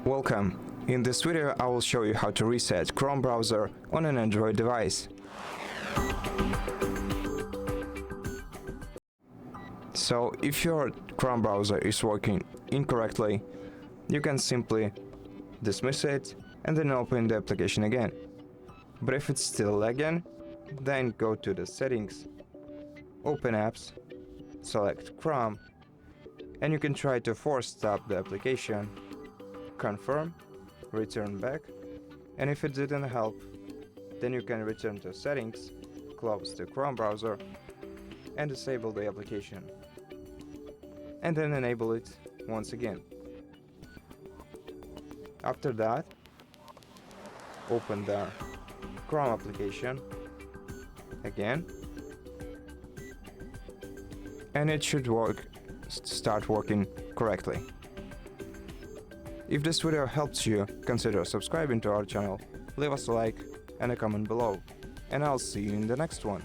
Welcome! In this video I will show you how to reset Chrome browser on an Android device. So if your Chrome browser is working incorrectly, you can simply dismiss it and then open the application again. But if it's still lagging, then go to the settings, open apps, select Chrome, and you can try to force stop the application, confirm, return back, and if it didn't help, then you can return to settings, close the Chrome browser, and disable the application, and then enable it once again. After that, open the Chrome application again, and it should start working correctly. If this video helps you, consider subscribing to our channel, leave us a like and a comment below, and I'll see you in the next one.